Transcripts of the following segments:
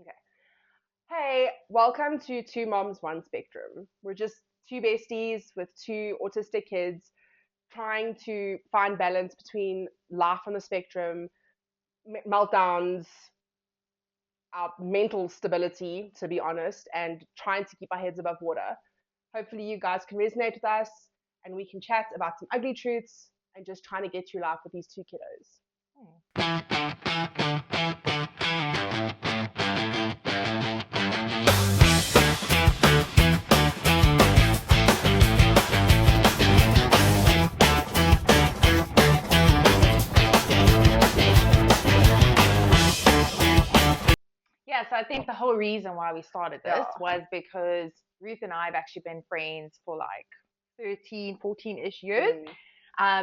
Okay. Hey, welcome to Two Moms, One Spectrum. We're just two besties with two autistic kids trying to find balance between life on the spectrum, meltdowns, our mental stability, to be honest, and trying to keep our heads above water. Hopefully, you guys can resonate with us and we can chat about some ugly truths and just trying to get through life with these two kiddos. Yeah, so I think the whole reason why we started this Yeah. was because Ruth and I have actually been friends for like 13, 14-ish years.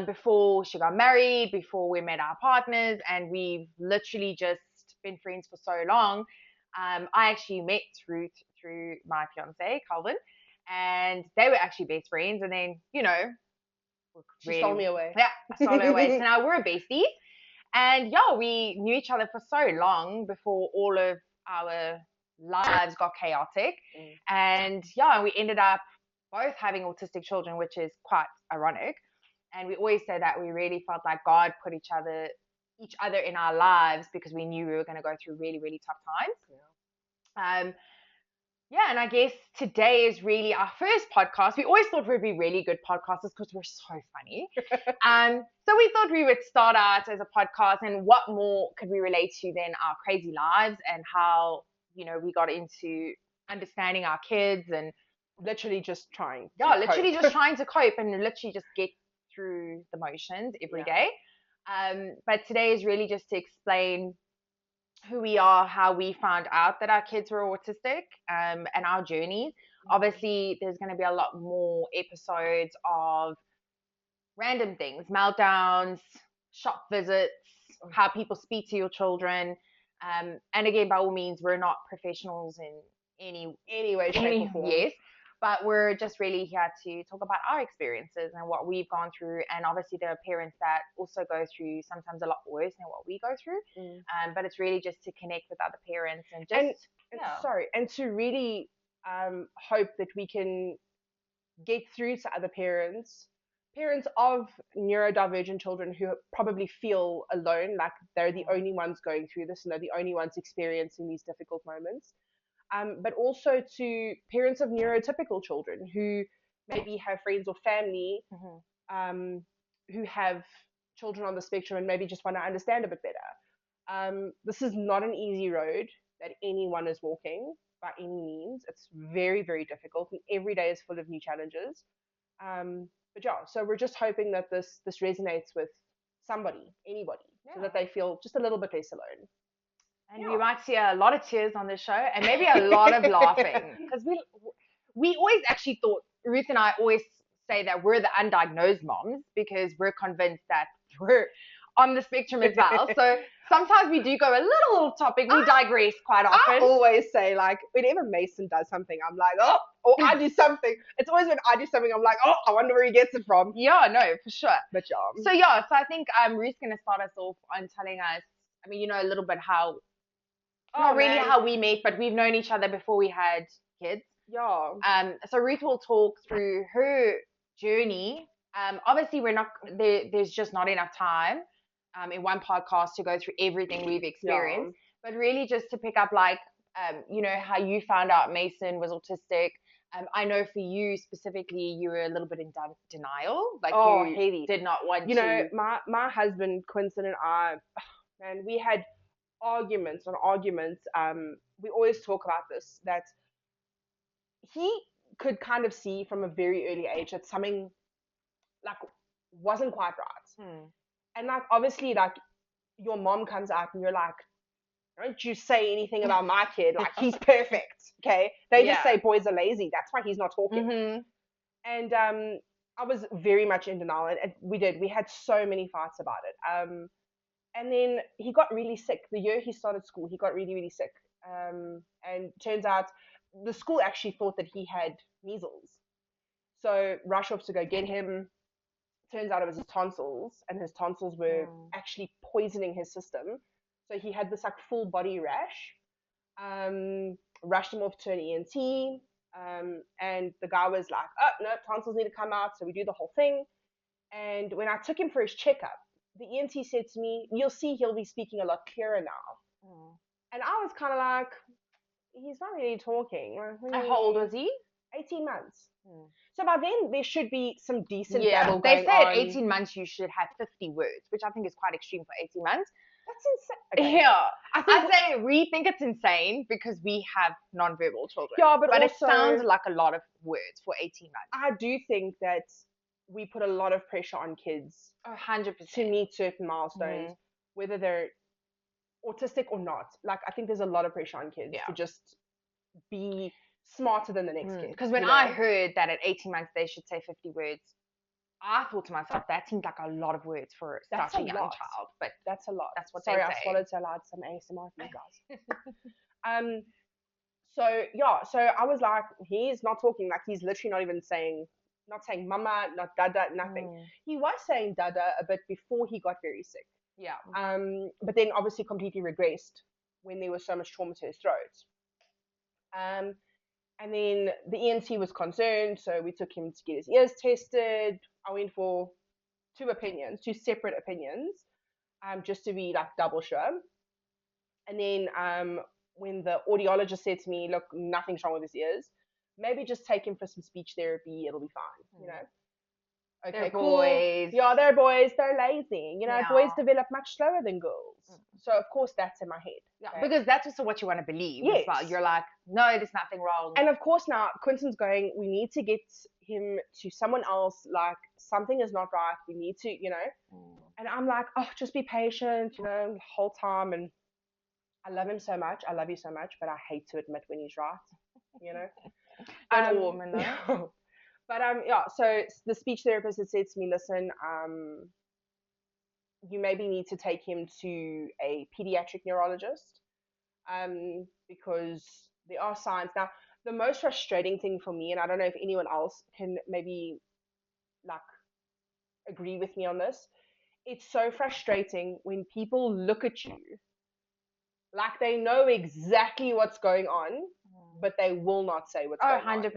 Before she got married, before we met our partners, and we've literally just been friends for so long. I actually met Ruth through my fiance, Calvin, and they were actually best friends. And then, She stole me away. yeah, I stole her away. So now we're besties. And yeah, we knew each other for so long before all of our lives got chaotic. And yeah, we ended up both having autistic children, which is quite ironic. And we always say that we really felt like God put each other in our lives because we knew we were going to go through really, really tough times. Yeah, and I guess today is really our first podcast. We always thought we'd be really good podcasters because we're so funny. So we thought we would start out as a podcast, and what more could we relate to than our crazy lives and how, we got into understanding our kids and Literally just trying. literally just trying to cope and literally just get through the motions every day. But today is really just to explain who we are, how we found out that our kids were autistic, and our journeys. Obviously, there's going to be a lot more episodes of random things, meltdowns, shop visits, how people speak to your children. And again, by all means, we're not professionals in any way, shape, or form. Yes, but we're just really here to talk about our experiences and what we've gone through. And obviously, there are parents that also go through sometimes a lot worse than what we go through. But it's really just to connect with other parents and just and to really hope that we can get through to other parents of neurodivergent children who probably feel alone, like they're the only ones going through this and they're the only ones experiencing these difficult moments. But also to parents of neurotypical children who maybe have friends or family who have children on the spectrum and maybe just want to understand a bit better. This is not an easy road that anyone is walking by any means. It's very, very difficult, and every day is full of new challenges. But yeah, so we're just hoping that this resonates with somebody, anybody, so that they feel just a little bit less alone. And you might see a lot of tears on this show and maybe a lot of laughing because we always actually thought, Ruth and I always say that we're the undiagnosed moms because we're convinced that we're on the spectrum as well. So sometimes we do go a little off topic. We digress quite often. I always say, like, whenever Mason does something, I'm like, oh, or I do something. It's always when I do something, I'm like, oh, I wonder where he gets it from. Yeah, no, for sure. But yeah. So I think Ruth's going to start us off on telling us, I mean, a little bit how, not really how we met, but we've known each other before we had kids. Yeah. So Ruth will talk through her journey. Obviously, we're not there. There's just not enough time in one podcast to go through everything we've experienced. But really, just to pick up, like, how you found out Mason was autistic. I know for you specifically, you were a little bit in denial. Like, you heavy. did not want to. My husband Quinton and I, man, we had arguments on arguments. We always talk about this, that he could kind of see from a very early age that something like wasn't quite right. And like obviously, like, your mom comes out and you're like, don't you say anything about my kid, like he's perfect. Okay, they just say boys are lazy, that's why he's not talking. And I was very much in denial, and we had so many fights about it. And then he got really sick the year he started school. He got really, really sick, and turns out the school actually thought that he had measles, so rush off to go get him. Turns out it was his tonsils, and his tonsils were actually poisoning his system. So he had this like full body rash. Rushed him off to an ENT. And the guy was like, oh, no, tonsils need to come out. So we do the whole thing. And when I took him for his checkup, the ENT said to me, you'll see he'll be speaking a lot clearer now. Mm. And I was kind of like, he's not really talking. And how old was he? 18 months. Mm. So by then, there should be some decent Yeah, babble they going say at on. 18 months you should have 50 words, which I think is quite extreme for 18 months. That's insane. Okay. Yeah, I say we think it's insane because we have non-verbal children. Yeah, but it also, sounds like a lot of words for 18 months. I do think that we put a lot of pressure on kids 100%. to meet certain milestones, whether they're autistic or not. Like, I think there's a lot of pressure on kids to just be smarter than the next kid. Because when I heard that at 18 months they should say 50 words, I thought to myself, that seems like a lot of words for such a young child. But that's a lot. That's what Sorry, they I say. swallowed so loud. Some ASMR for you guys. So yeah, so I was like, he's not talking. Like, he's literally not even saying, not saying mama, not dada, nothing. He was saying dada a bit before he got very sick. Yeah. But then obviously completely regressed when there was so much trauma to his throat. And then the ENT was concerned, so we took him to get his ears tested. I went for two separate opinions, just to be like double sure. And then when the audiologist said to me, look, nothing's wrong with his ears, maybe just take him for some speech therapy, it'll be fine, you know. Okay, they're cool. boys. Yeah, they're boys, they're lazy. You know, Yeah. boys develop much slower than girls. So of course that's in my head. Yeah, because that's also what you want to believe as well. You're like, no, there's nothing wrong. And of course now Quinton's going, we need to get him to someone else, like something is not right. We need to, you know. And I'm like, oh, just be patient, you know, the whole time. And I love him so much. I love you so much, but I hate to admit when he's right, you know. Don't all women though. But yeah, so the speech therapist had said to me, listen, you maybe need to take him to a pediatric neurologist, because there are signs. Now, the most frustrating thing for me, and I don't know if anyone else can maybe like agree with me on this, it's so frustrating when people look at you like they know exactly what's going on, but they will not say what's going on. 100%.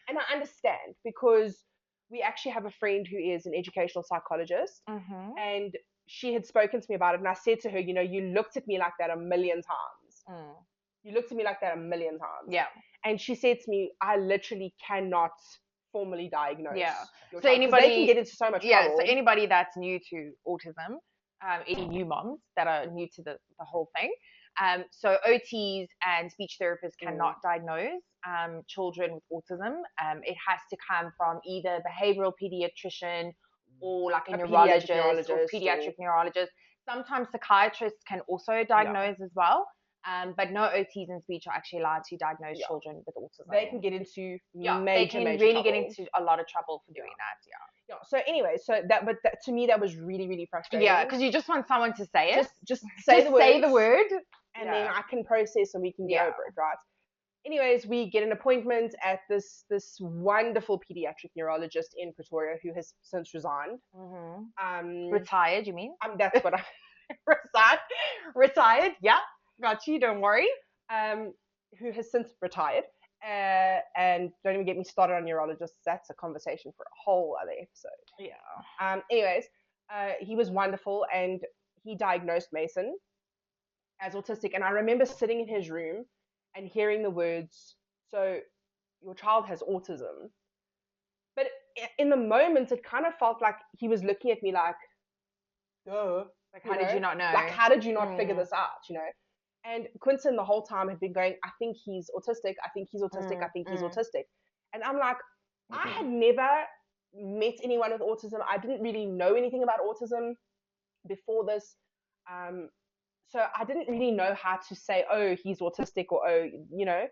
And I understand, because we actually have a friend who is an educational psychologist, and she had spoken to me about it, and I said to her, you know, you looked at me like that a million times. You looked at me like that a million times. Yeah. And she said to me, I literally cannot formally diagnose. Yeah. Your So child, anybody they can get into so much trouble. Yeah. So anybody that's new to autism, any new moms that are new to the whole thing, so OTs and speech therapists cannot diagnose children with autism. It has to come from either behavioral pediatrician or like a neurologist or pediatric neurologist. Sometimes psychiatrists can also diagnose as well. But no OTs in speech are actually allowed to diagnose children with autism. They can get into major, they can major really trouble. get into a lot of trouble for doing that. Yeah. So anyway, to me that was really, really frustrating. Yeah, because you just want someone to say it. Just say the word, and then I can process and we can get over it, right? Anyways, we get an appointment at this wonderful pediatric neurologist in Pretoria who has since resigned. Retired, you mean? That's what I retired. Yeah, got you. Don't worry. Who has since retired. And don't even get me started on neurologists. That's a conversation for a whole other episode. Yeah. Anyways, he was wonderful, and he diagnosed Mason as autistic. And I remember sitting in his room and hearing the words, so your child has autism. But in the moment, it kind of felt like he was looking at me like, duh. Like, how did you not know? Like, how did you not figure this out, you know? And Quinton the whole time had been going, I think he's autistic, I think he's autistic, I think he's autistic. And I'm like, I had never met anyone with autism. I didn't really know anything about autism before this. So I didn't really know how to say, oh, he's autistic, or, oh, you know.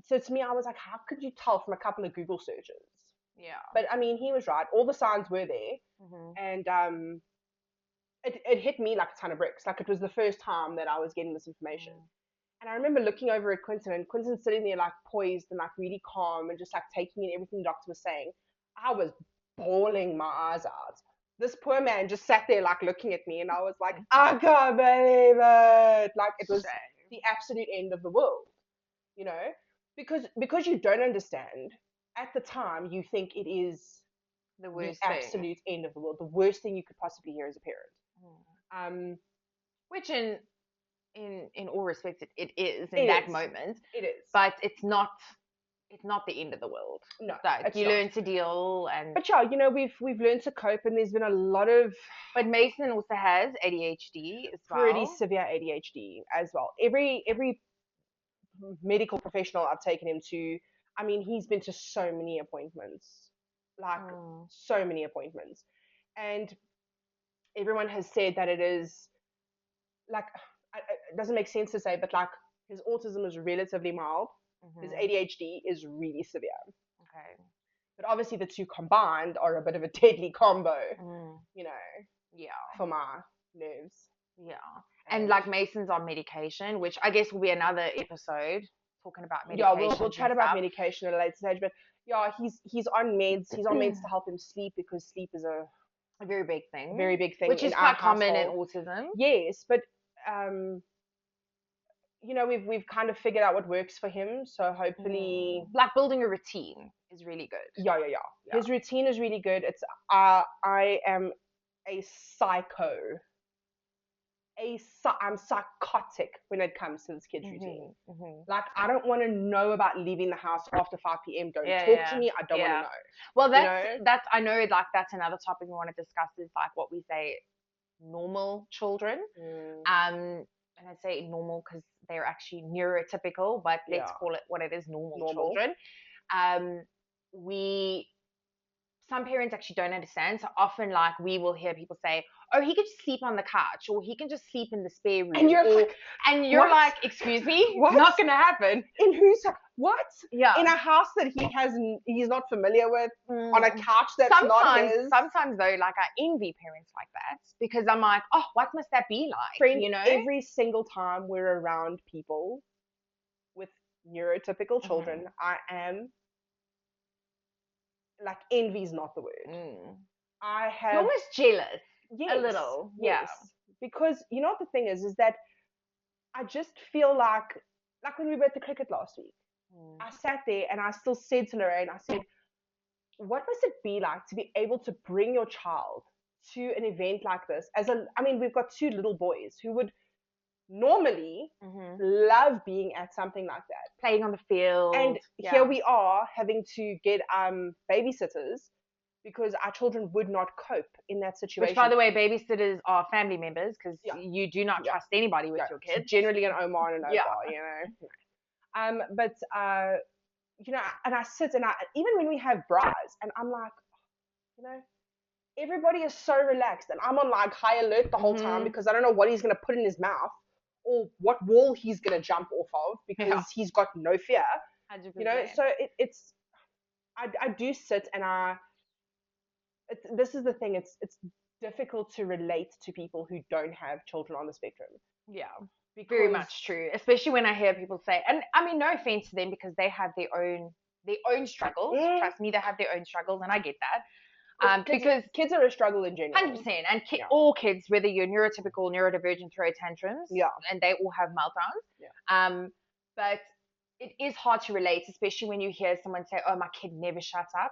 So to me, I was like, how could you tell from a couple of Google searches? Yeah. But I mean, he was right. All the signs were there. And it hit me like a ton of bricks. Like, it was the first time that I was getting this information. And I remember looking over at Quinton, and Quinton sitting there like poised and like really calm and just like taking in everything the doctor was saying. I was bawling my eyes out. This poor man just sat there like looking at me, and I was like, I can't believe it. Like, it was the absolute end of the world, you know, because you don't understand at the time, you think it is The the worst thing. absolute end of the world, the worst thing you could possibly hear as a parent. Mm. Which in all respects it is in It that is. moment, It is. but it's not the end of the world. No, Like, it's you not. learn to deal, and But yeah, we've learned to cope, and there's been a lot of but Mason also has ADHD as pretty well. severe ADHD as well. Every medical professional I've taken him to, I mean, he's been to so many appointments, like so many appointments, and everyone has said that it is like it doesn't make sense to say, but like his autism is relatively mild, his ADHD is really severe. Okay. But obviously the two combined are a bit of a deadly combo, you know, Yeah. for my nerves. Yeah. And like Mason's on medication, which I guess will be another episode talking about medication. Yeah, we'll chat about medication at a later stage, but yeah, he's on meds. He's on meds to help him sleep because sleep is a very big thing. Very big thing, which is in quite our common in household. autism. Yes, but you know, we've kind of figured out what works for him, so hopefully, like building a routine is really good. Yeah. His routine is really good. It's I am a psycho. I'm psychotic when it comes to this kid's routine. Like, I don't want to know about leaving the house after 5 p.m. Don't talk to me. I don't want to know. Well, that's I know, like, that's another topic we want to discuss, is like what we say normal children. And I say normal because they're actually neurotypical, but let's call it what it is, normal children. Some parents actually don't understand. So often, like, we will hear people say, "Oh, he could just sleep on the couch, or he can just sleep in the spare room," and you're like, "Excuse me, what? Not gonna happen." In whose what? Yeah. In a house that he's not familiar with, on a couch that's not his. Sometimes though, like, I envy parents like that, because I'm like, oh, what must that be like? Friend, you know? Every single time we're around people with neurotypical children, I am like, envy's not the word. I have. You're almost jealous. Yes, a little. Yes. Because you know what the thing is that I just feel like when we were at the cricket last week, I sat there and I still said to Lorraine, I said, what must it be like to be able to bring your child to an event like this? I mean, we've got 2 little boys who would normally love being at something like that, playing on the field, and here we are having to get babysitters because our children would not cope in that situation. Which, by the way, babysitters are family members, because you do not trust anybody with your kids. It's generally an Omar and an Opa, you know. But you know, and I sit and even when we have brides, and I'm like, you know, everybody is so relaxed, and I'm on like high alert the whole time because I don't know what he's gonna put in his mouth or what wall he's gonna jump off of because he's got no fear. 100%. You know, so it's I do sit and this is the thing, it's difficult to relate to people who don't have children on the spectrum. Yeah, very much true. Especially when I hear people say, and I mean, no offense to them, because they have their own struggles. Trust me, they have their own struggles, and I get that. Because kids are a struggle in general. 100%. And all kids, whether you're neurotypical, neurodivergent, throw tantrums, and they all have meltdowns. But it is hard to relate, especially when you hear someone say, "Oh, my kid never shuts up."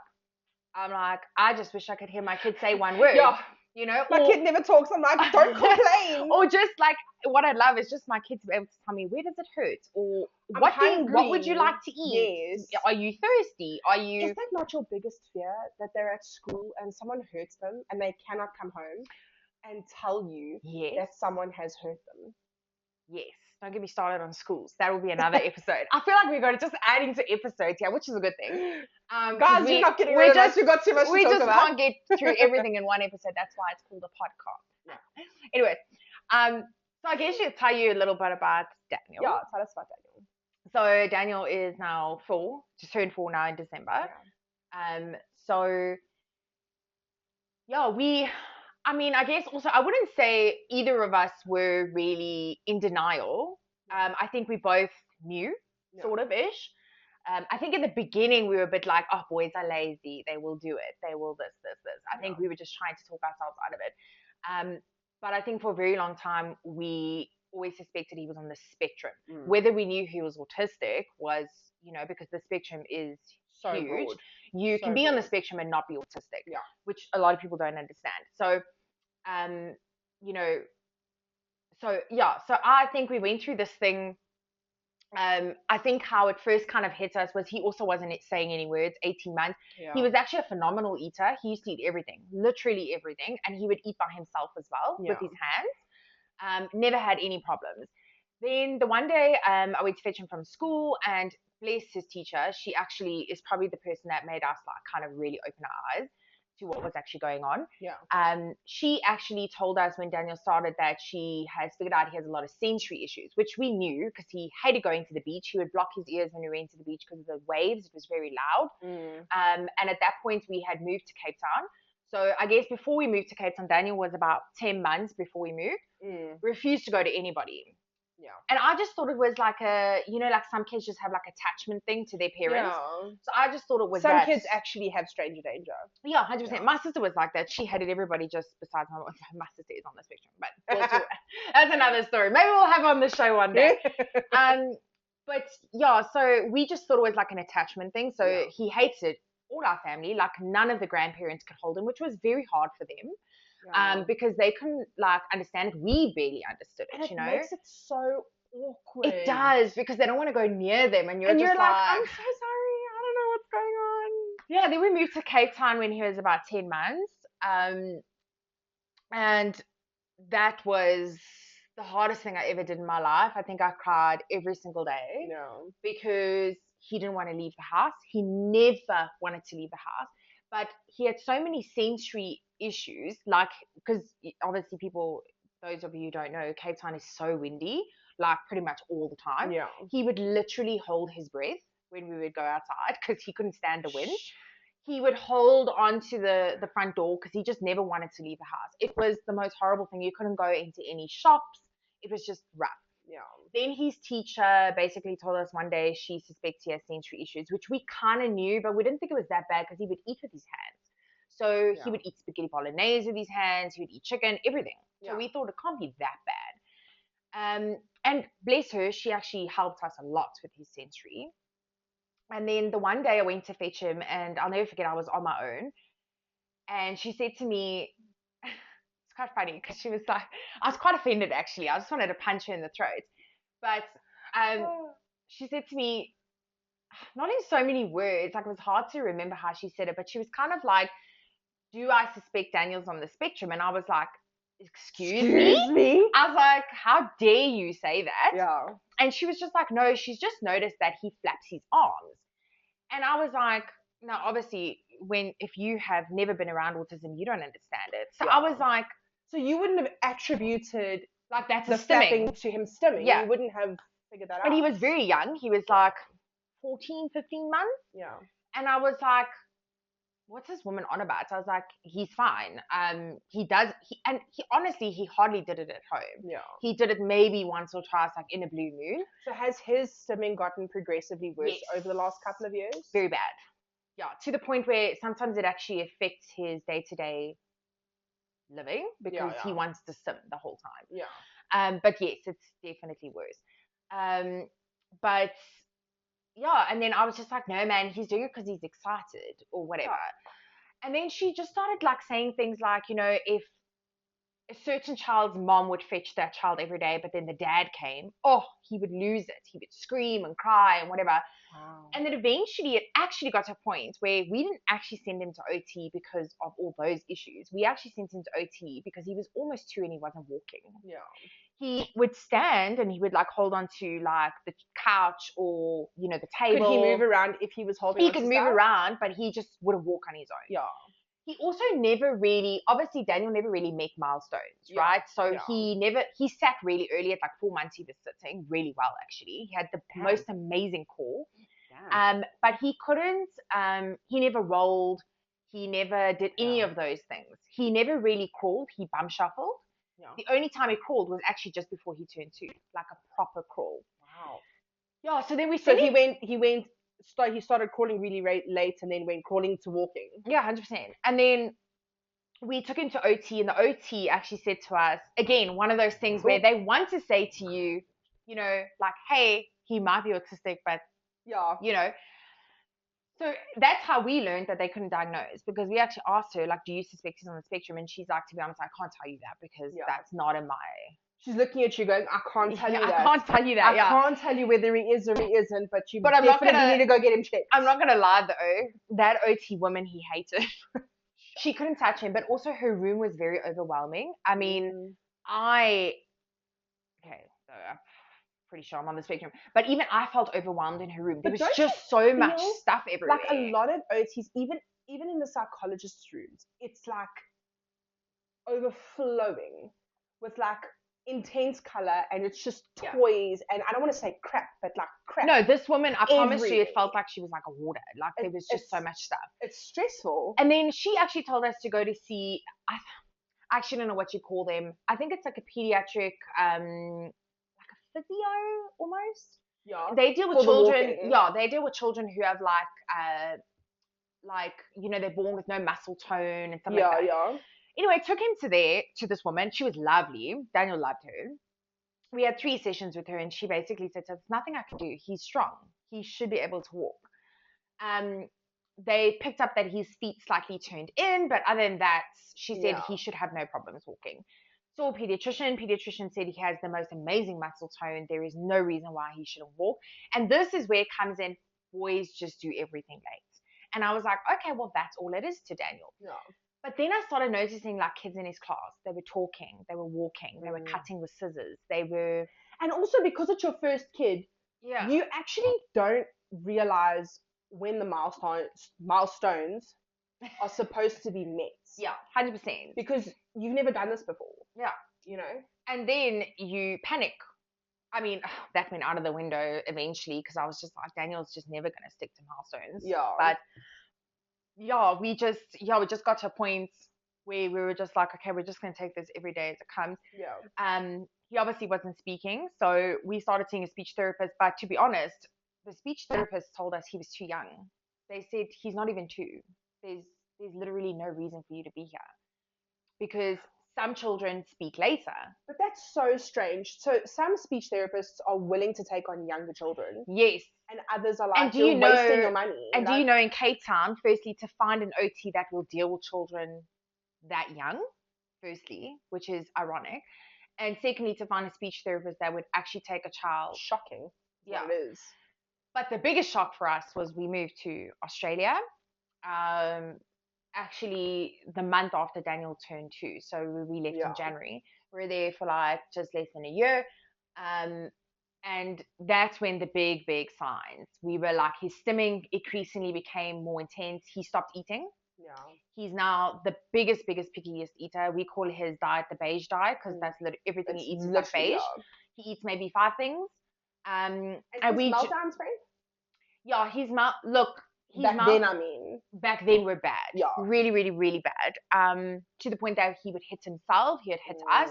I'm like, I just wish I could hear my kid say one word. Yeah. You know, my kid never talks. I'm like, don't complain. Or just like, what I love is just my kids to be able to tell me, where does it hurt, or what would you like to eat? Yes. Are you thirsty? Is that not your biggest fear, that they're at school and someone hurts them and they cannot come home and tell you that someone has hurt them? Yes. Don't get me started on schools. That will be another episode. I feel like we're going to just add into episodes here, which is a good thing. Guys, you're not getting rid of us. We've got too much to talk about. We just can't get through everything in one episode. That's why it's called a podcast. Yeah. Anyway, so I guess I'll tell you a little bit about Daniel. Yeah, tell us about Daniel. So Daniel is now 4, just turned 4 now in December. Yeah. So yeah, I mean, I guess also I wouldn't say either of us were really in denial. I think we both knew, sort of ish. I think in the beginning we were a bit like, oh, boys are lazy. They will do it. They will this. I think we were just trying to talk ourselves out of it. But I think for a very long time we always suspected he was on the spectrum. Mm. Whether we knew he was autistic was, because the spectrum is So huge. broad. You So can be on the broad. spectrum and not be autistic, Yeah. which a lot of people don't understand. So, you know, so I think we went through this thing. I think how it first kind of hit us was he also wasn't saying any words, 18 months. Yeah. He was actually a phenomenal eater. He used to eat everything, literally everything. And he would eat by himself as well with his hands. Never had any problems. Then the one day I went to fetch him from school, and bless his teacher, she actually is probably the person that made us like kind of really open our eyes to what was actually going on. Yeah. She actually told us when Daniel started that she has figured out he has a lot of sensory issues, which we knew because he hated going to the beach. He would block his ears when we went to the beach because of the waves. It was very loud. And at that point, we had moved to Cape Town. So I guess before we moved to Cape Town, Daniel was about 10 months before we moved. Refused to go to anybody. Yeah. And I just thought it was like like some kids just have like attachment thing to their parents. Yeah. So I just thought it was some kids actually have stranger danger. Yeah, 100%. Yeah. My sister was like that. She hated everybody just besides my sister is on the spectrum, but that's another story. Maybe we'll have her on the show one day. But yeah, so we just thought it was like an attachment thing. So he hates it. All our family, like none of the grandparents could hold him, which was very hard for them. Because they couldn't like understand it. We barely understood it, and it makes it so awkward. It does, because they don't want to go near them, and you're just like, I'm so sorry, I don't know what's going on. Yeah, then we moved to Cape Town when he was about 10 months. And that was the hardest thing I ever did in my life. I think I cried every single day. No. Because he didn't want to leave the house. He never wanted to leave the house. But he had so many sensory issues, like, because obviously those of you who don't know, Cape Town is so windy, like pretty much all the time. Yeah. He would literally hold his breath when we would go outside because he couldn't stand the wind. He would hold onto the front door because he just never wanted to leave the house. It was the most horrible thing. You couldn't go into any shops. It was just rough. Yeah. Then his teacher basically told us one day she suspects he has sensory issues, which we kind of knew, but we didn't think it was that bad because he would eat with his hands. So he would eat spaghetti bolognese with his hands. He would eat chicken, everything. So we thought it can't be that bad. And bless her, she actually helped us a lot with his sensory. And then the one day I went to fetch him, and I'll never forget, I was on my own. And she said to me, it's quite funny because she was like, I was quite offended actually. I just wanted to punch her in the throat. But she said to me, not in so many words, like it was hard to remember how she said it, but she was kind of like, do I suspect Daniel's on the spectrum? And I was like, excuse me? I was like, how dare you say that? Yeah. And she was just like, no, she's just noticed that he flaps his arms. And I was like, no, obviously, if you have never been around autism, you don't understand it. So I was like, so you wouldn't have attributed like that's the flapping to him stimming. Yeah. You wouldn't have figured that out. And he was very young. He was like 14, 15 months. Yeah. And I was like, what's this woman on about? So I was like, he's fine. He honestly, he hardly did it at home. Yeah. He did it maybe once or twice, like in a blue moon. So has his stimming gotten progressively worse over the last couple of years? Very bad. Yeah, to the point where sometimes it actually affects his day-to-day living because he wants to sim the whole time. Yeah. But yes, it's definitely worse. But yeah, and then I was just like, no, man, he's doing it because he's excited or whatever. Yeah. And then she just started like saying things like, if a certain child's mom would fetch that child every day, but then the dad came, he would lose it. He would scream and cry and whatever. Wow. And then eventually it actually got to a point where we didn't actually send him to OT because of all those issues. We actually sent him to OT because he was almost 2 and he wasn't walking. Yeah. He would stand and he would like hold on to like the couch or, the table. Could he move around if he was holding on to stuff? He could move around, but he just wouldn't walk on his own. Yeah. He also never really, obviously Daniel never really met milestones, right? So he sat really early at like 4 months. He was sitting really well, actually. He had the most amazing core. But he couldn't, he never rolled. He never did any of those things. He never really crawled. He bum shuffled. Yeah. The only time he crawled was actually just before he turned 2, like a proper crawl. Wow. Yeah, so then he started crawling really late and then went crawling to walking. Yeah, 100%. And then we took him to OT, and the OT actually said to us, again, one of those things where Ooh. they want to say to you, you know, like, hey, he might be autistic, but, Yeah. you know. So that's how we learned that they couldn't diagnose, because we actually asked her, like, do you suspect he's on the spectrum? And she's like, to be honest, I can't tell you that because Yeah. that's not in my. She's looking at you going, I can't tell you I that. can't tell you that. I Yeah. can't tell you whether he is or he isn't, but you But I'm not definitely gonna- need to go get him checked. I'm not gonna lie though, that OT woman he hated. She couldn't touch him, but also her room was very overwhelming. I mean, okay, so I'm pretty sure I'm on the spectrum, but even I felt overwhelmed in her room. There But was don't just so much feel stuff everywhere. like a lot of OTs, even in the psychologist's rooms, it's like overflowing with like intense color, and it's just toys, and I don't want to say crap, but like crap. No, this woman, I promise you, it everywhere. felt like she was like a hoarder. Like there was just so much stuff. It's stressful. And then she actually told us to go to see, I actually don't know what you call them. I think it's like a pediatric, like a physio almost. Yeah. They deal with For the children. walking. Yeah, they deal with children who have like you know, they're born with no muscle tone and stuff like that. Yeah. Anyway, took him to this woman. She was lovely. Daniel loved her. We had 3 sessions with her, and she basically said to us, "There's nothing I can do. He's strong. He should be able to walk." They picked up that his feet slightly turned in, but other than that, she said he should have no problems walking. Saw a pediatrician. Pediatrician said he has the most amazing muscle tone. There is no reason why he shouldn't walk. And this is where it comes in. Boys just do everything late. And I was like, okay, well, that's all it is to Daniel. Yeah. But then I started noticing like kids in his class, they were talking, they were walking, they were cutting with scissors, they were. And also because it's your first kid, you actually don't realize when the milestones are supposed to be met. Yeah, 100%. Because you've never done this before. Yeah. You know? And then you panic. I mean, that went out of the window eventually because I was just like, Daniel's just never going to stick to milestones. Yeah. But yeah, we just got to a point where we were just like, okay, we're just going to take this every day as it comes. Yeah. He obviously wasn't speaking, so we started seeing a speech therapist. But to be honest, the speech therapist told us he was too young. They said he's not even 2. There's literally no reason for you to be here, because some children speak later. But that's so strange. So some speech therapists are willing to take on younger children. Yes. And others are like, you're wasting your money. And do you know, in Cape Town, firstly, to find an OT that will deal with children that young, firstly, which is ironic, and secondly, to find a speech therapist that would actually take a child. Shocking. Yeah, it is. But the biggest shock for us was we moved to Australia. Actually, the month after Daniel turned 2, so we left in January. We were there for like just less than a year. And that's when the big signs. We were like, his stimming increasingly became more intense. He stopped eating. Yeah. He's now the biggest, pickiest eater. We call his diet the beige diet because that's everything he eats is like beige. Yeah. He eats maybe 5 things. And we meltdowns, friend? Yeah, his mouth. Look, back then we're bad. Yeah. Really, really, really bad. To the point that he would hit himself. He would hit us.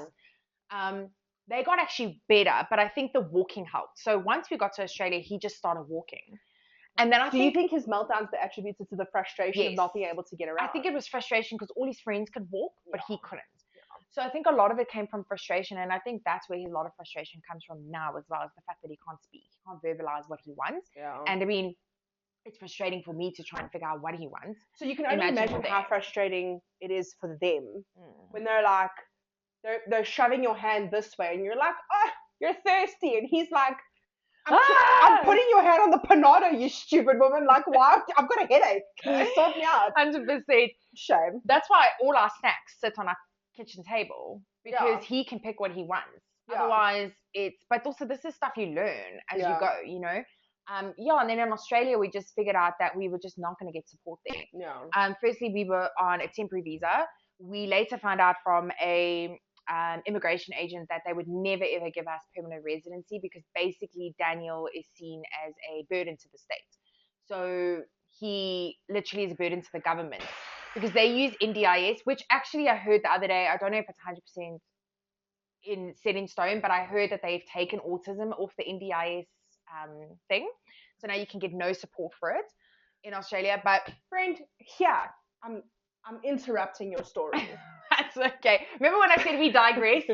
They got actually better, but I think the walking helped. So once we got to Australia, he just started walking. And then Do you think his meltdowns were attributed to the frustration of not being able to get around? I think it was frustration because all his friends could walk, but he couldn't. Yeah. So I think a lot of it came from frustration, and I think that's where a lot of frustration comes from now, as well as the fact that he can't speak. He can't verbalize what he wants. Yeah. And I mean, it's frustrating for me to try and figure out what he wants. So you can only imagine how frustrating it is for them when they're like, they're shoving your hand this way, and you're like, oh, you're thirsty, and he's like, I'm putting your hand on the panado, you stupid woman. Like, why? I've got a headache. Can you sort me out? 100%. Shame. That's why all our snacks sit on our kitchen table, because he can pick what he wants. Yeah. Otherwise, but also this is stuff you learn as you go, you know? And then in Australia, we just figured out that we were just not going to get support there. Yeah. Firstly, we were on a temporary visa. We later found out from a immigration agent that they would never ever give us permanent residency, because basically Daniel is seen as a burden to the state. So he literally is a burden to the government, because they use NDIS, which actually I heard the other day, I don't know if it's 100% set in stone, but I heard that they've taken autism off the NDIS thing. So now you can get no support for it in Australia. But friend, here, I'm interrupting your story. That's okay. Remember when I said we digress?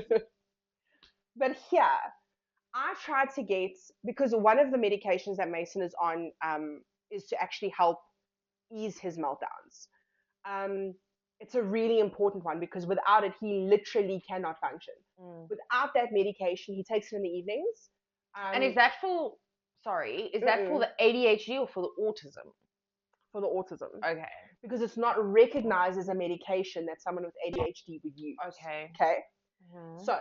But here, I tried to get, because one of the medications that Mason is on is to actually help ease his meltdowns. Um, it's a really important one because without it, he literally cannot function. Without that medication, he takes it in the evenings. And is that for, sorry, is that for the ADHD or for the autism? For the autism. Okay. Because it's not recognized as a medication that someone with ADHD would use. Okay. Okay. So,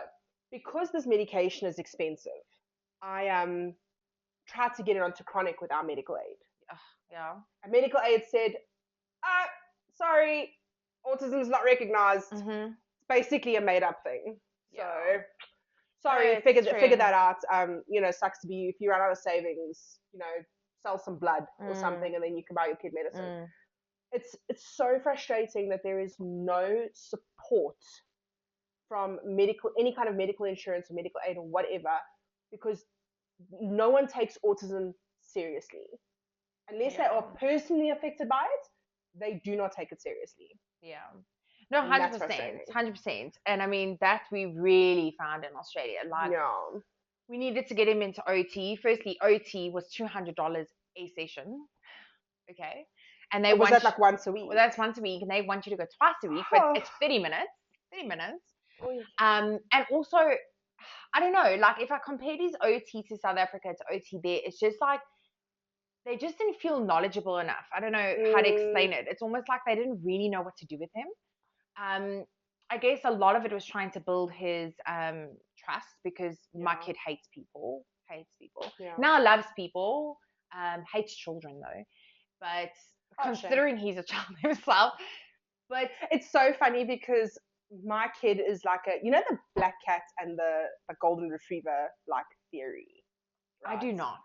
because this medication is expensive, I tried to get it onto chronic with our medical aid. Yeah. Our medical aid said, sorry, autism is not recognized. It's basically a made up thing. So, sorry, figure that out. Sucks to be you. If you run out of savings, sell some blood or something, and then you can buy your kid medicine. It's so frustrating that there is no support from any kind of medical insurance or medical aid or whatever, because no one takes autism seriously. Unless they are personally affected by it, they do not take it seriously. Yeah. No, 100%. 100%. And I mean, that we really found in Australia. Like, we needed to get him into OT. Firstly, OT was $200 a session. Okay. And they was that like once a week? Well, that's once a week, and they want you to go twice a week, but it's 30 minutes. 30 minutes. And also, I don't know, like if I compared his OT to South Africa to OT there, it's just like they just didn't feel knowledgeable enough. I don't know how to explain it. It's almost like they didn't really know what to do with him. I guess a lot of it was trying to build his trust, because my kid hates people. Now loves people, hates children though. But considering he's a child himself, but it's so funny because my kid is like the black cat and the golden retriever like theory. Right? I do not.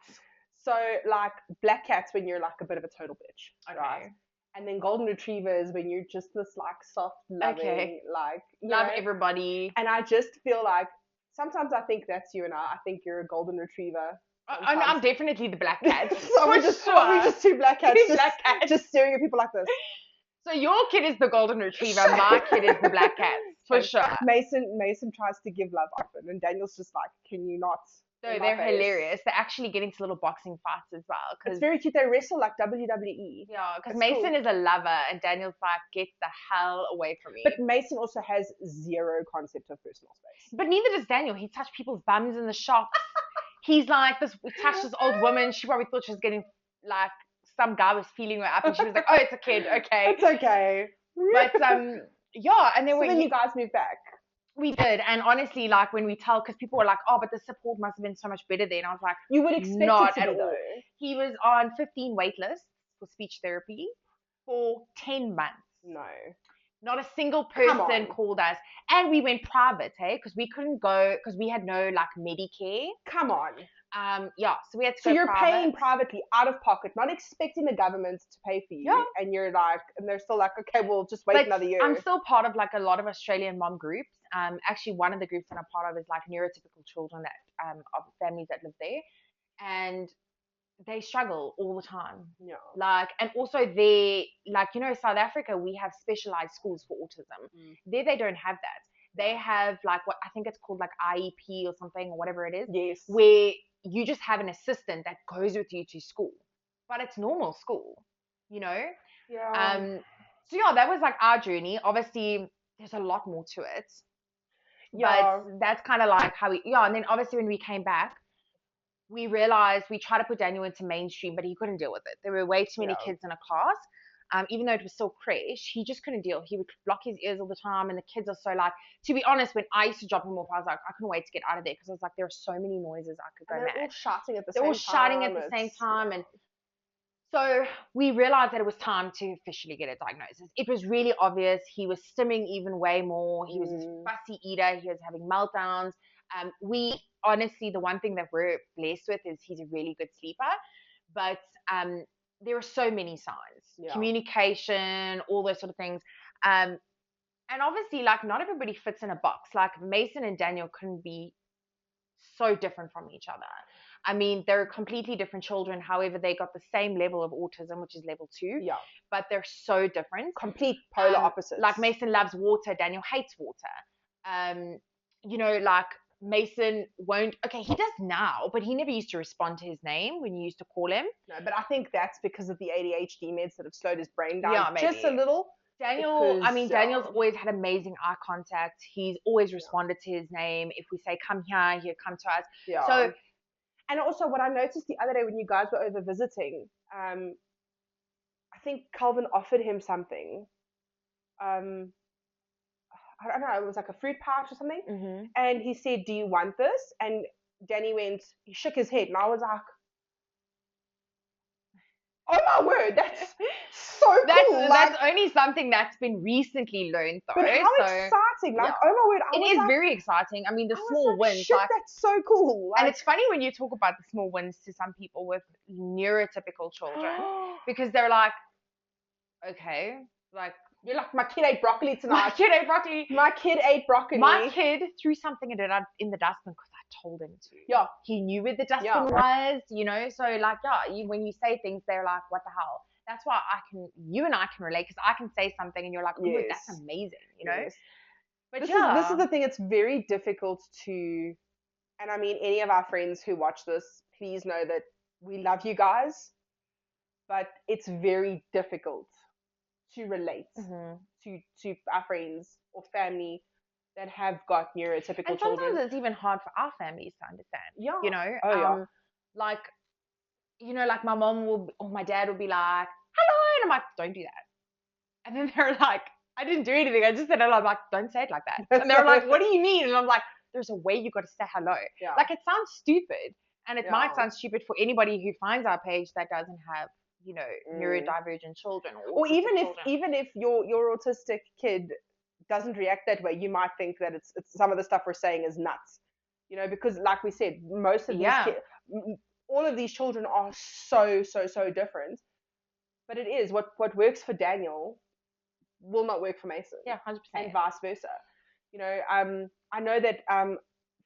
So like black cats when you're like a bit of a total bitch, right? And then golden retrievers when you're just this like soft, loving, like love everybody. And I just feel like sometimes I think that's you and I think you're a golden retriever. I'm definitely the black cat. So we're just two black cats, just staring at people like this. So your kid is the golden retriever, my kid is the black cat, for sure. Mason tries to give love often, and Daniel's just like, can you not? No, they're hilarious. They're actually getting into little boxing fights as well. It's very cute. They wrestle like WWE. Yeah, because Mason is a lover, and Daniel's like, get the hell away from me. But Mason also has zero concept of personal space. But neither does Daniel. He touched people's bums in the shops. He's like, we touched this old woman. She probably thought she was getting like, some guy was feeling her up, and she was like, oh, it's a kid, okay. It's okay. But, yeah, and then then you guys moved back. We did, and honestly, like when we tell, because people were like, oh, but the support must have been so much better then. I was like, you would expect not it to at be, all. Though. He was on 15 wait lists for speech therapy for 10 months. No. Not a single person called us. And we went private, hey, because we couldn't go, because we had no like Medicare. Come on. Yeah, so we had to go. So you're private. paying privately out of pocket, not expecting the government to pay for you. Yeah. And you're like, and they're still like, okay, we'll just wait another year. I'm still part of like a lot of Australian mom groups. Actually, one of the groups that I'm part of is like neurotypical children that of families that live there, and they struggle all the time. Yeah. Like, and also they like, South Africa, we have specialized schools for autism. There they don't have that. They have like what I think it's called like IEP or something or whatever it is. Yes. Where you just have an assistant that goes with you to school, but it's normal school, Yeah. So yeah, that was like our journey. Obviously, there's a lot more to it. Yeah. But that's kind of like how and then obviously when we came back, we realized we tried to put Daniel into mainstream, but he couldn't deal with it. There were way too many kids in a class. Even though it was still creche, he just couldn't deal. He would block his ears all the time, and the kids are so like. To be honest, when I used to drop him off, I was like, I couldn't wait to get out of there because I was like, there are so many noises I could go mad. They're all shouting at the same time, and so we realized that it was time to officially get a diagnosis. It was really obvious. He was stimming even way more. He was a fussy eater. He was having meltdowns. We honestly, the one thing that we're blessed with is he's a really good sleeper, but there are so many signs, communication, all those sort of things. And obviously, like, not everybody fits in a box. Like, Mason and Daniel couldn't be so different from each other. I mean, they're completely different children. However, they got the same level of autism, which is level 2. Yeah. But they're so different. Complete polar opposites. Like Mason loves water, Daniel hates water. You know, like Mason won't. Okay, he does now, but he never used to respond to his name when you used to call him. No, but I think that's because of the ADHD meds that have slowed his brain down Yeah, maybe. just a little. Daniel, I mean, Because, Daniel's always had amazing eye contact. He's always responded to his name. If we say, come here, he'll come to us. Yeah. So, and also what I noticed the other day when you guys were over visiting, I think Calvin offered him something. I don't know, it was like a fruit pouch or something. And he said, do you want this? And Danny he shook his head. And I was like, oh my word, that's so cool. That's only something that's been recently learned, though. But how exciting. Like, oh my word. It is very exciting. I mean, the small wins. Shit, that's so cool. And it's funny when you talk about the small wins to some people with neurotypical children. Because they're like, okay, like, you're like, my kid ate broccoli tonight. My kid ate broccoli. My kid ate broccoli. My kid threw something in the dustbin because I told him to. Yeah. He knew where the dustbin was, you know. So, like, when you say things, they're like, what the hell? That's why you and I can relate, because I can say something and you're like, oh, that's amazing, you know. Yes. But this is the thing. It's very difficult to, and I mean, any of our friends who watch this, please know that we love you guys, but it's very difficult to relate to our friends or family that have got neurotypical children. And sometimes it's even hard for our families to understand. Yeah. You know? Like, you know, like my mom or my dad will be like, hello, and I'm like, don't do that. And then they're like, I didn't do anything, I just said hello. I'm like, don't say it like that. And they're like, what do you mean? And I'm like, there's a way you got to say hello. Yeah. Like, it sounds stupid, and it might sound stupid for anybody who finds our page that doesn't have, you know, neurodivergent children, or even if your autistic kid doesn't react that way, you might think that it's some of the stuff we're saying is nuts, you know, because like we said, most of these kids, all of these children are so different. But it is what works for Daniel will not work for Mason. Yeah, 100%. And vice versa. You know, I know that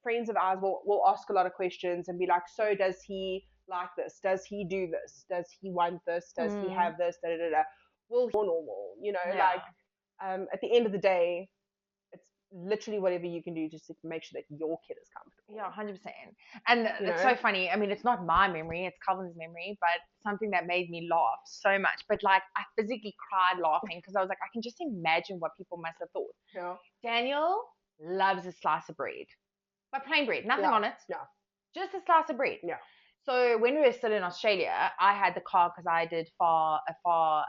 friends of ours will ask a lot of questions and be like, so does he like this? Does he do this? Does he want this? Does he have this? Da, da, da, da. Well, he's normal, you know, like at the end of the day, it's literally whatever you can do just to make sure that your kid is comfortable. Yeah, 100%. And it's so funny. I mean, it's not my memory, it's Calvin's memory, but something that made me laugh so much. But like, I physically cried laughing because I was like, I can just imagine what people must have thought. Yeah. Daniel loves a slice of bread, but plain bread, nothing on it. Yeah. Just a slice of bread. Yeah. So when we were still in Australia, I had the car because I did a far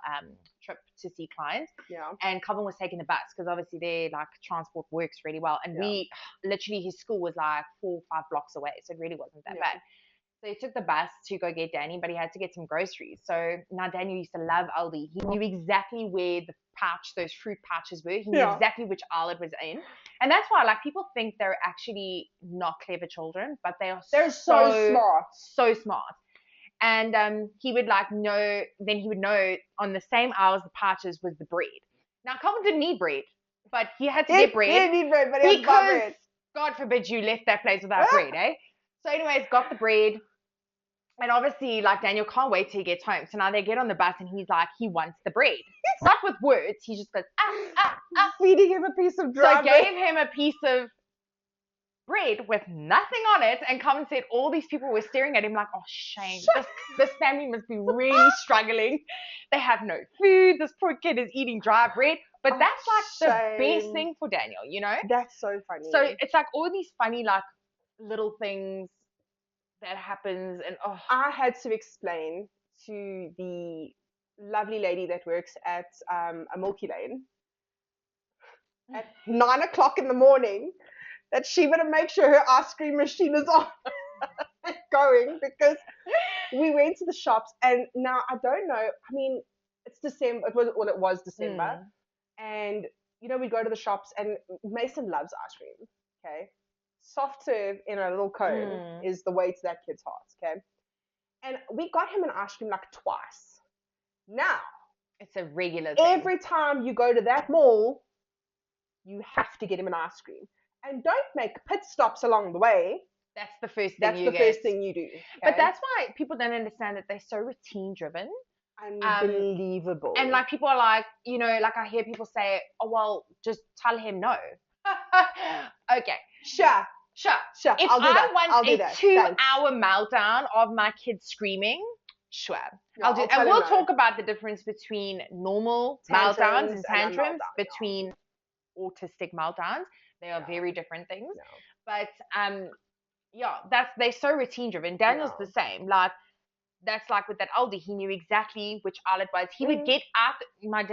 trip to see clients. Yeah. And Calvin was taking the bus because obviously their like transport works really well. And we literally, his school was like 4 or 5 blocks away, so it really wasn't that bad. So he took the bus to go get Danny, but he had to get some groceries. So now Daniel used to love Aldi. He knew exactly where the pouch, those fruit pouches were. He knew exactly which aisle it was in. And that's why, like, people think they're actually not clever children, but they're so smart. So smart. And he would like know, then he would know on the same aisles the pouches was the bread. Now, Calvin didn't need bread, but he had to get bread. He didn't need bread, but he had to buy bread. God forbid you left that place without bread, eh? So anyways, got the bread. And obviously, like, Daniel can't wait till he gets home. So now they get on the bus and he's like, he wants the bread. Not with words. He just goes, feeding him a piece of dry bread. So I gave him a piece of bread with nothing on it. And Calvin said all these people were staring at him like, oh, shame. This family must be really struggling. They have no food. This poor kid is eating dry bread. But that's like the best thing for Daniel, you know? That's so funny. So it's like all these funny, like, little things that happens. And I had to explain to the lovely lady that works at a Milky Lane at 9 o'clock in the morning that she better make sure her ice cream machine is on going, because we went to the shops and now I don't know, I mean, it's December, it was December, and you know, we go to the shops and Mason loves ice cream, okay? Soft serve in a little cone is the way to that kid's heart, okay? And we got him an ice cream like twice. Now, it's a regular thing. Every time you go to that mall, you have to get him an ice cream. And don't make pit stops along the way. That's the first thing That's you the get. first thing you do. But Okay? that's why people don't understand that they're so routine driven. Unbelievable. And like people are like, you know, like I hear people say, oh, well, just tell him no. Okay. Sure. If I'll do that. I I'll do want a that. 2-hour meltdown of my kids screaming, sure. Yeah, I'll do it. tell And him we'll no. talk about the difference between normal meltdowns Tantrums and and a tantrums, meltdown, between autistic meltdowns. They are very different things. No. But yeah, they're so routine driven. Daniel's the same. Like that's like with that Aldi, he knew exactly which aisle it was. He would get out. My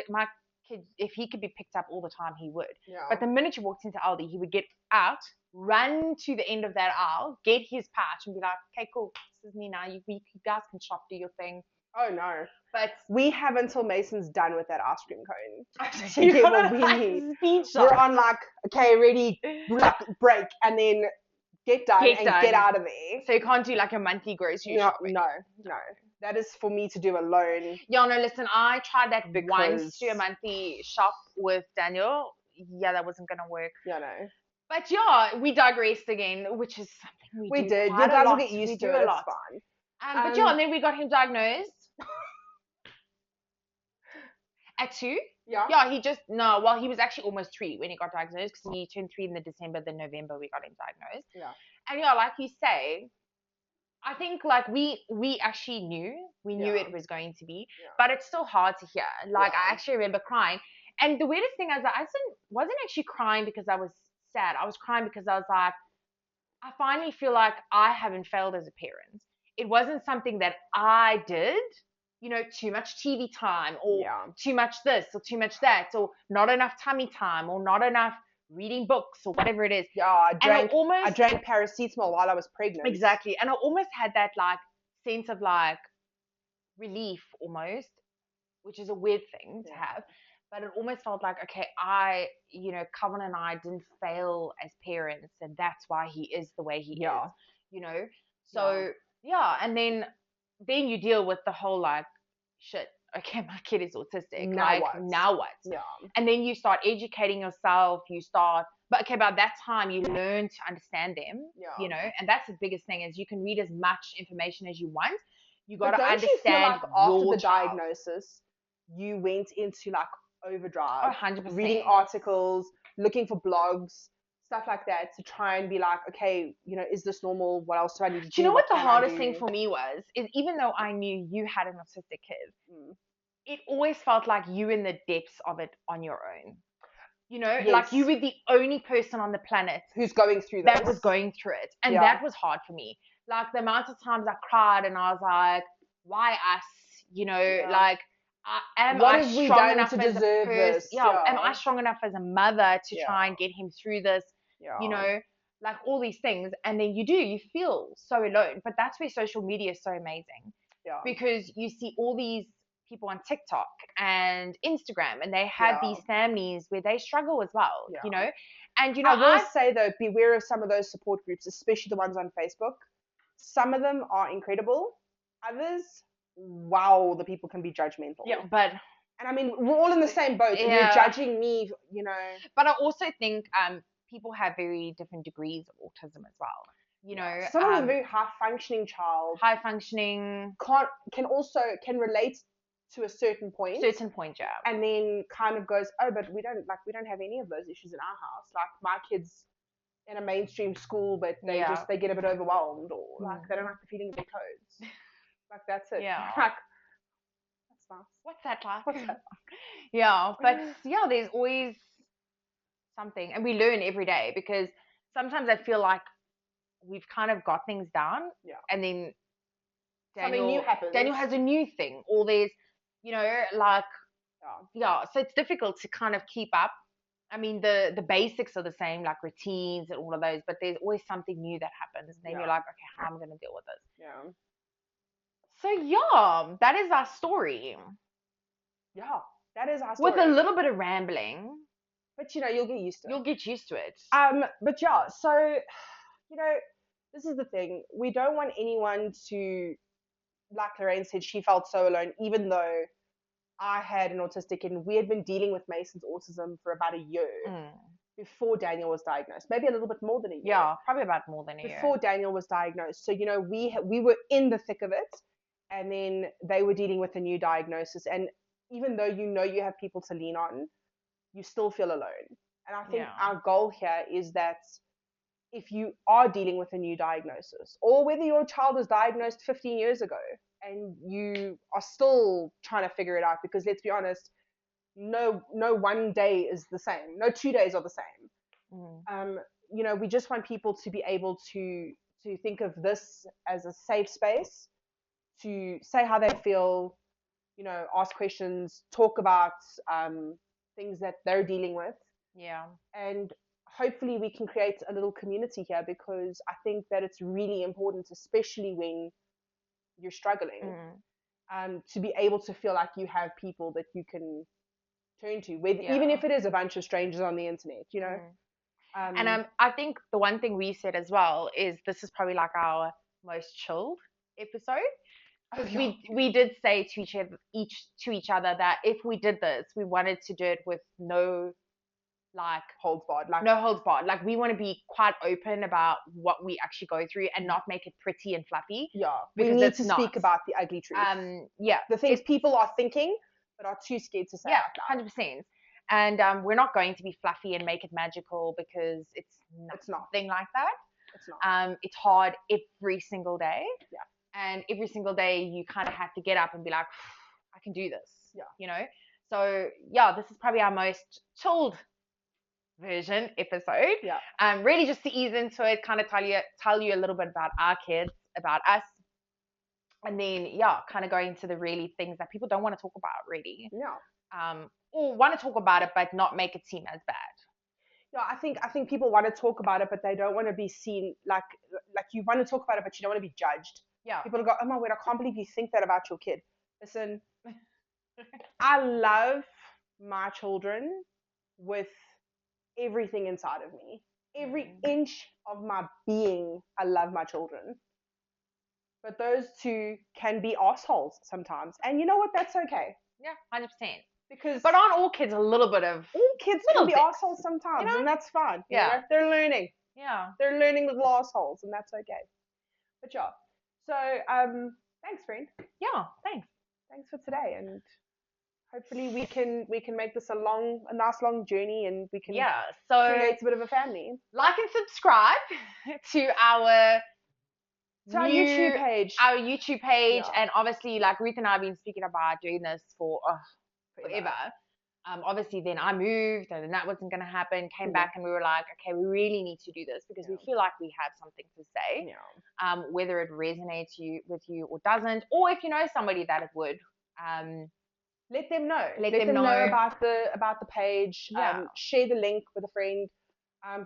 kid, if he could be picked up all the time, he would. Yeah. But the minute you walked into Aldi, he would get out, run to the end of that aisle, get his patch, and be like, "Okay, cool, this is me now. You guys can shop, do your thing." Oh no. But we have until Mason's done with that ice cream cone to you get gotta what we like need. speed We're shop. on like, okay, ready, like, break, and then get done and get out of there. So you can't do like a monthly grocery shopping. No. That is for me to do alone. Yeah, no, listen, I tried that Because- once, do a monthly shop with Daniel. Yeah, that wasn't gonna work. Yeah, no. But yeah, we digressed again, which is something we do did. quite You guys a will lot. get used We to do it. a It's lot. fine. But yeah, and then we got him diagnosed at 2. Yeah. Yeah, he was actually almost 3 when he got diagnosed, because he turned 3 in the December, then November we got him diagnosed. Yeah. And yeah, like you say, I think like we actually knew it was going to be, but it's still hard to hear. Like I actually remember crying, and the weirdest thing is I wasn't actually crying because I was sad. I was crying because I was like, I finally feel like I haven't failed as a parent. It wasn't something that I did, you know, too much TV time, or too much this or too much that, or not enough tummy time, or not enough reading books, or whatever it is. Yeah, I drank I paracetamol while I was pregnant. Exactly. And I almost had that like sense of like relief almost, which is a weird thing to have. But it almost felt like, okay, Coven and I didn't fail as parents, and that's why he is the way he is, you know? So, and then you deal with the whole like, shit, okay, my kid is autistic. Now what? Yeah. And then you start educating yourself, but by that time you learn to understand them, you know, and that's the biggest thing is you can read as much information as you want. You got to understand you feel like after the child. diagnosis, you went into like overdrive, 100%. reading articles, looking for blogs, stuff like that, to try and be like, okay, you know, is this normal? What else do I need to do? Do you know what the hardest thing for me was? Is even though I knew you had an autistic kid, it always felt like you in the depths of it on your own. You know, like you were the only person on the planet who's going through this. That was going through it. And that was hard for me. Like the amount of times I cried and I was like, why us? You know, like, am I strong enough as a person? Am I strong enough as a mother to try and get him through this? You know, like all these things. And then you feel so alone. But that's where social media is so amazing. Yeah. Because you see all these people on TikTok and Instagram, and they have these families where they struggle as well, you know. And you know, I will say though, beware of some of those support groups, especially the ones on Facebook. Some of them are incredible. Others, wow, the people can be judgmental. Yeah, but and I mean, we're all in the same boat. And you're judging me, you know. But I also think people have very different degrees of autism as well. You know, someone with a very high functioning child, can relate to a certain point. And then kind of goes, oh, but we don't have any of those issues in our house. Like my kids in a mainstream school, but they get a bit overwhelmed, or like they don't like the feeling of their toes. Like that's it. Yeah. Like, that's nice. What's that like? Yeah, but there's always something, and we learn every day, because sometimes I feel like we've kind of got things down, and then something new happens. Daniel has a new thing, or there's, you know, like, so it's difficult to kind of keep up. I mean, the basics are the same, like routines and all of those, but there's always something new that happens, and then you're like, okay, how am I going to deal with this? Yeah. So that is our story. Yeah, that is our story. With a little bit of rambling. But you know, you'll get used to it. You'll get used to it. But yeah, so, you know, this is the thing. We don't want anyone to, like Lorraine said, she felt so alone, even though I had an autistic and we had been dealing with Mason's autism for about a year. before Daniel was diagnosed, maybe a little bit more than a year. Yeah, probably about more than a year. Before Daniel was diagnosed. So, we were in the thick of it, and then they were dealing with a new diagnosis. And even though you have people to lean on, you still feel alone. And I think our goal here is that if you are dealing with a new diagnosis, or whether your child was diagnosed 15 years ago and you are still trying to figure it out, because let's be honest, no one day is the same, no 2 days are the same. We just want people to be able to think of this as a safe space to say how they feel, ask questions, talk about things that they're dealing with. Yeah. And hopefully we can create a little community here, because I think that it's really important, especially when you're struggling, to be able to feel like you have people that you can turn to, even if it is a bunch of strangers on the internet, And I think the one thing we said as well is this is probably like our most chilled episode. We did say to each other that if we did this, we wanted to do it with no holds barred. Like we want to be quite open about what we actually go through and not make it pretty and fluffy. Yeah, we need to speak about the ugly truth. The things people are thinking but are too scared to say. Yeah, 100%. And we're not going to be fluffy and make it magical, because it's nothing like that. It's not. It's hard every single day. Yeah. And every single day you kind of have to get up and be like, I can do this. Yeah. So yeah, this is probably our most chilled version episode. Yeah. Really just to ease into it, kind of tell you a little bit about our kids, about us. And then kind of going to the really things that people don't want to talk about really. Yeah. Or want to talk about it but not make it seem as bad. Yeah, I think people want to talk about it, but they don't want to be seen like you want to talk about it, but you don't want to be judged. Yeah. People go, oh my word, I can't believe you think that about your kid. Listen, I love my children with everything inside of me. Every inch of my being, I love my children. But those two can be assholes sometimes. And you know what? That's okay. Yeah, 100%. But aren't all kids a little bit of... All kids can be assholes sometimes, and that's fine. Yeah. They're learning. Yeah. They're learning little assholes, and that's okay. But yeah. So, thanks, friend. Yeah, thanks. Thanks for today, and hopefully we can make this a nice long journey, and we can create a bit of a family. Like and subscribe to our YouTube page. Our YouTube page, and obviously, like Ruth and I have been speaking about doing this for forever. Obviously, then I moved, and then that wasn't going to happen. Came back, and we were like, okay, we really need to do this because we feel like we have something to say. Yeah. Whether it resonates with you or doesn't, or if you know somebody that it would. Let them know. Let them know about the page. Share the link with a friend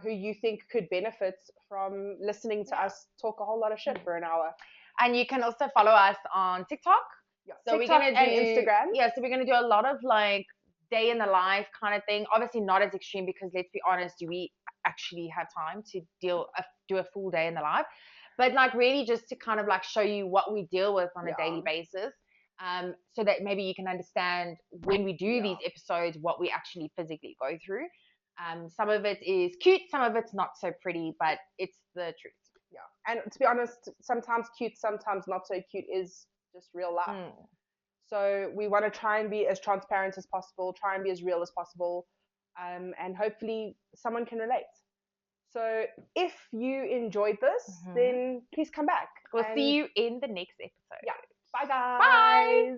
who you think could benefit from listening to us talk a whole lot of shit for an hour. And you can also follow us on TikTok. Yeah, so TikTok and Instagram. Yeah, so we're gonna do a lot of like day in the life kind of thing. Obviously not as extreme, because let's be honest, do we actually have time to do a full day in the life? But like really just to kind of like show you what we deal with on a daily basis. So that maybe you can understand when we do these episodes what we actually physically go through. Some of it is cute, some of it's not so pretty, but it's the truth. Yeah, and to be honest, sometimes cute, sometimes not so cute is just real life. So we want to try and be as transparent as possible, try and be as real as possible, and hopefully someone can relate. So if you enjoyed this, then please come back. We'll see you in the next episode. Yeah. Bye, guys. Bye.